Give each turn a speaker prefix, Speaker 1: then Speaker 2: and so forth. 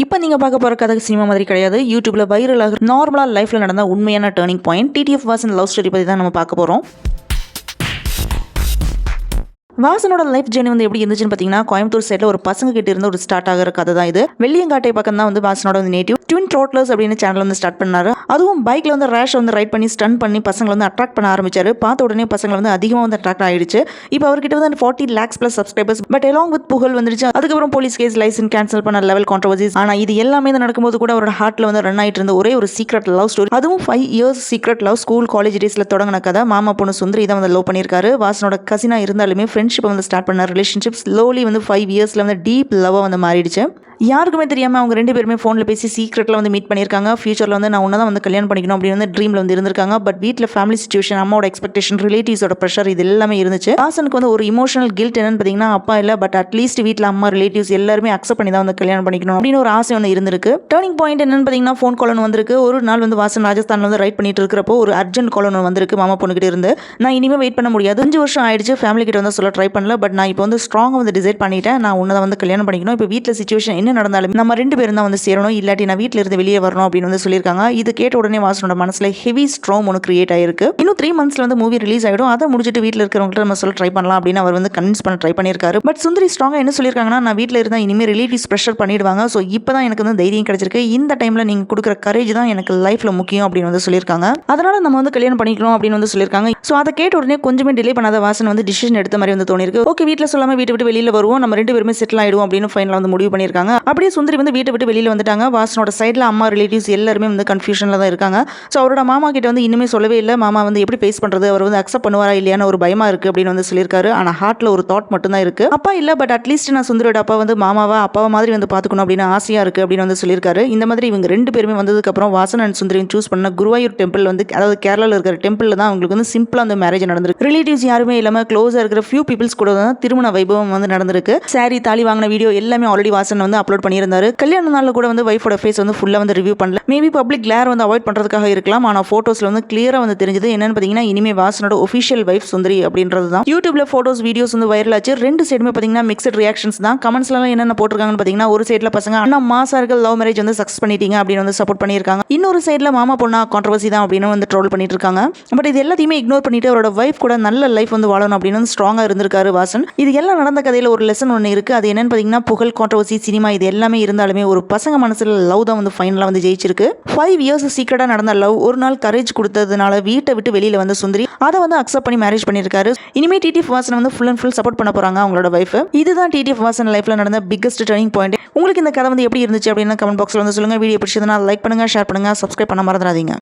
Speaker 1: இப்போ நீங்க பார்க்க போற கதை சினிமா மாதிரி கிடையாது. யூடியூப்ல வைரல் ஆகுற நார்மலா லைஃப்ல நடந்த உண்மையான turning point TTF Vasan love story பத்தி தான் நம்ம பார்க்க போறோம். வாசனோட லைஃப் ஜேர்னி வந்து எப்படி இருந்துச்சுன்னு பார்த்தீங்கன்னா, கோயம்புத்தூர் சைடில் ஒரு பசங்க கிட்ட இருந்து ஒரு ஸ்டார்ட் ஆகிற கதை தான் இது. வெள்ளியங்காட்டை பக்கம் தான் வந்து வாசனோட வந்து நேட்டிவ். ட்வின் ட்ரோட்லர்ஸ் அப்படின்னு சேனல் வந்து ஸ்டார்ட் பண்ணாரு. அதுவும் பைக்ல வந்து ரேஷ் வந்து ரைட் பண்ணி ஸ்டன் பண்ணி பசங்களை வந்து அட்ராக்ட் பண்ண ஆரம்பிச்சாரு. பார்த்த உடனே பசங்களை வந்து அதிகமாக வந்து அட்ராக்ட் ஆயிடுச்சு. இப்போ அவர்கிட்ட வந்து 40 lakhs plus subscribers. But along with புகழ் வந்துருச்சு. அதுக்கப்புறம் போலீஸ் கேஸ் லைசன்ஸ் கேன்சல் பண்ண லெவல் கான்ட்ரோவர்சிஸ். ஆனால் இது எல்லாமே நடக்கும்போது கூட அவரோட ஹார்ட்ல வந்து ரன் ஆயிட்டு இருந்த ஒரே ஒரு சீக்ரெட் லவ் ஸ்டோரி. அதுவும் 5 years secret love. School college டேஸ்ல தொடங்கின கதை. மாமா பொண்ணு சுந்தரி தான் வந்து லவ் பண்ணியிருக்காரு. வாசனோட கசினா இருந்தாலுமே ஃப்ரெண்ட்ஷிப் வந்து ஸ்டார்ட் பண்ண ரிலேஷன்ஷிப் ஸ்லோலி வந்து 5 yearsல வந்து டீப் லவ்வாக வந்து மாறிடுச்சு. யாருக்குமே தெரியாமல் அவங்க 2 பேருமே ஃபோனில் பேசி சீக்ரெட்டில் வந்து மீட் பண்ணியிருக்காங்க. ஃபியூச்சரில் வந்து நான் தான் வந்து கல்யாணம் பண்ணிக்கணும் அப்படின்னு வந்து ட்ரீமில் வந்து இருந்திருக்காங்க. பட் வீட்டில் ஃபேமிலி சிச்சுவேஷன், அம்மாவோட எக்ஸ்பெக்டேஷன், ரிலேட்டிவ்ஸோட ப்ரெஷர் இது எல்லாமே இருந்துச்சு. வாசனுக்கு வந்து ஒரு இமோஷனல் கில்ட் என்னன்னு பார்த்தீங்கன்னா, அப்பா இல்லை பட் அட்லீஸ்ட் வீட்டில் அம்மா ரிலேட்டிவ்ஸ் எல்லாருமே அக்செப்ட் பண்ணி தான் வந்து கல்யாணம் பண்ணிக்கணும் அப்படின்னு ஒரு ஆசை வந்து இருந்திருக்கு. டர்னிங் பாயிண்ட் என்னன்னு பார்த்தீங்கன்னா, ஃபோன் கால் ஒன்று வந்திருக்கு. ஒரு நாள் வந்து வாசன் ராஜஸ்தானில் வந்து ரைட் பண்ணிட்டு இருக்கிறப்போ ஒரு அர்ஜென்ட் கால் ஒன்று வந்திருக்கு மாமா பொண்ணுகிட்ட இருந்து. நான் இனிமேல் வெயிட் பண்ண முடியாது, 5 வருஷம் ஆயிடுச்சு, ஃபேமிலி கிட்ட வந்து சொல்ல ட்ரை பண்ணல, பட் நான் இப்போ வந்து ஸ்ட்ராங்காக வந்து டிசைட் பண்ணிட்டேன், நான் உன்னை தான் வந்து கல்யாணம் பண்ணிக்கணும். இப்போ வீட்டில் சிச்சுவேஷன் என்ன நடந்தாலும் நம்ம 2 பேரும் தான் வந்து சேரணும், இல்லாட்டி நான் வீட்டில் இருந்து வெளியே வரணும் அப்படின்னு வந்து சொல்லியிருக்காங்க. இது கேட்ட உடனே வாசனோட மனசுல ஹெவி ஸ்ட்ராங் ஒன்று கிரியேட் ஆயிருக்கு. இன்னும் 3 monthsல வந்து மூவி ரிலீஸ் ஆயிடும். அதை முடிச்சுட்டு வீட்டில் இருக்கிறவங்கள்ட்ட நம்ம சொல்ல ட்ரை பண்ணலாம் அப்படின்னு அவர் வந்து கன்வின்ஸ் பண்ண ட்ரை பண்ணியிருக்காரு. பட் சுந்தரி ஸ்ட்ராங்கா என்ன சொல்லியிருக்காங்கன்னா, நான் வீட்டில் இருந்தால் இனிமேல் ரிலேட்டிவ்ஸ் ப்ரெஷர் பண்ணிடுவாங்க, ஸோ இப்போ தான் எனக்கு வந்து தைரியம் கிடைச்சிருக்கு, இந்த டைமில் நீங்கள் கொடுக்குற கரேஜ் தான் எனக்கு லைஃப்பில் முக்கியம் அப்படின்னு வந்து சொல்லியிருக்காங்க. அதனால நம்ம வந்து கல்யாணம் பண்ணிக்கணும் அப்படின்னு வந்து சொல்லியிருக்காங்க. ஸோ அதை கேட்ட உடனே கொஞ்சமே டிலே பண்ணாத வாசன் வந்து டிசிஷன் எடுத்த மாதிரி வந்து தோணிருக்கு. ஓகே, வீட்டில் சொல்லாமல் வீட்டை விட்டு வெளியில் வருவோம், நம்ம 2 பேருமே செட்டில் ஆயிடுவோம் அப்படின்னு ஃபைனலாக வந்து முடிவு பண்ணியிருக்காங்க. அப்படியே சுந்தரி வந்து வீட்டை விட்டு வெளியில் வந்துட்டாங்க. வாசனோட சைடில் அம்மா ரிலேட்டிவ்ஸ் எல்லாருமே வந்து கன்ஃபியூஷனில் தான் இருக்காங்க. ஸோ அவரோட மாமா கிட்ட வந்து இன்னுமே சொல்லவே இல்லை. மாமா வந்து எப்படி பேஸ் பண்ணுறது, அவர் வந்து அக்செப்ட் பண்ணுவாரா இல்லையான்னு ஒரு பயமா இருக்குது அப்படின்னு வந்து சொல்லியிருக்காரு. ஆனால் ஹார்ட்டில் ஒரு தாட் மட்டும் தான் இருக்குது. அப்பா இல்லை பட் அட்லீஸ்ட் நான் சுந்தரியோட அப்பா வந்து மாமாவா அப்பாவை மாதிரி வந்து பார்த்துக்கணும் அப்படின்னு ஆசையாக இருக்குது அப்படின்னு வந்து சொல்லியிருக்காரு. இந்த மாதிரி இவங்க 2 பேருமே வந்ததுக்கப்புறம் வாசன் அண்ட் சுந்தரியும் சூஸ் பண்ண குருவாயூர் டெம்பிள் வந்து, அதாவது கேரளாவில் இருக்கிற டெம்பிளில் தான் அவங்களுக்கு வந்து சிம்பிளாக அந்த மேரேஜ் நடந்திருக்கு. ரிலேட்டிவ்ஸ் யாருமே இல்லாமல் க்ளோஸாக இருக்கிற ஃபியூ பீப்பிள்ஸ் கூட தான் திருமண வைபவம் வந்து நடந்திருக்கு. சாரி தாலி வாங்கின வீடியோ எல்லாமே ஆல்ரெடி வாசன் வந்து அப்லோட் பண்ணியிருந்தாரு. கல்யாண நாளில் கூட வந்து வைஃபோட ஃபேஸ் வந்து ஃபுல்லாக வந்து ரிவ்யூ பண்ணல. மேபி பப்ளிக் கிளேர் வந்து அவாய்ட் பண்ணுறதுக்காக இருக்கலாம். ஆனால் ஃபோட்டோஸில் வந்து கிளியராக வந்து தெரிஞ்சது என்னன்னு பார்த்தீங்கன்னா, இனிமே வாசனோட ஒஃபிஷியல் வைஃப் சுந்தரி அப்படின்றது தான். யூடியூப்ல ஃபோட்டோஸ் வீடியோஸ் வந்து வைரல் ஆச்சு. 2 சைடுமே பார்த்தீங்கன்னா மிக்சட் ரியாக்ஷன்ஸ் தான். கமெண்ட்ஸ்லாம் என்னென்ன போட்டிருக்காங்கன்னு பார்த்தீங்கன்னா, ஒரு சைடில் பசங்க அண்ணா மாசா இருக்க லவ் மேரேஜ் வந்து சக்ஸஸ் பண்ணிட்டீங்க அப்படின்னு வந்து சப்போர்ட் பண்ணியிருக்காங்க. இன்னொரு சைடில் மாமா பொண்ணா கான்ட்ரவர்சி தான் அப்படின்னு வந்து ட்ரோல் பண்ணிட்டு இருக்காங்க. பட் இது எல்லாத்தையுமே இக்னோர் பண்ணிட்டு அவரோட வைஃப் கூட நல்ல லைஃப் வந்து வாழணும் அப்படின்னு வந்து ஸ்ட்ராங்காக இருந்திருக்காரு வாசன். இது எல்லாம் நடந்த கதையில் ஒரு லெசன் ஒன்று இருக்குது. அது என்னன்னு பார்த்தீங்கன்னா, புகழ், கான்ட்ரவர்சி, சினிமா இது எல்லாமே இருந்தாலுமே ஒரு பசங்க மனசில் லவ் தான் வந்து ஃபைனலாக வந்து ஜெயிச்சிருக்கு. 5 years சீக்கிரட்டா நடந்த லவ் ஒரு நாள் கரேஜ் கொடுத்ததுனால வீட்டை விட்டு வெளியில வந்து சுந்தரி அதை வந்து அக்செப்ட் பண்ணி மேரேஜ் பண்ணியிருக்காரு. இனிமே டிடிஎஃப் வாசன் வந்து ஃபுல் அண்ட் ஃபுல் சப்போர்ட் பண்ண போறாங்க அவங்களோட வைஃப். இதுதான் டிடிஎஃப் வாசன் லைஃப்ல நடந்த பிக்கஸ்ட் டர்னிங் பாயிண்ட். உங்களுக்கு இந்த கதை வந்து எப்படி இருந்துச்சு அப்படின்னு கமெண்ட் பாக்ஸ்ல வந்து சொல்லுங்க. வீடியோ பிடிச்சதுன்னா லைக் பண்ணுங்க, ஷேர் பண்ணுங்க, சப்ஸ்கிரைப் பண்ண மறந்துடாதீங்க.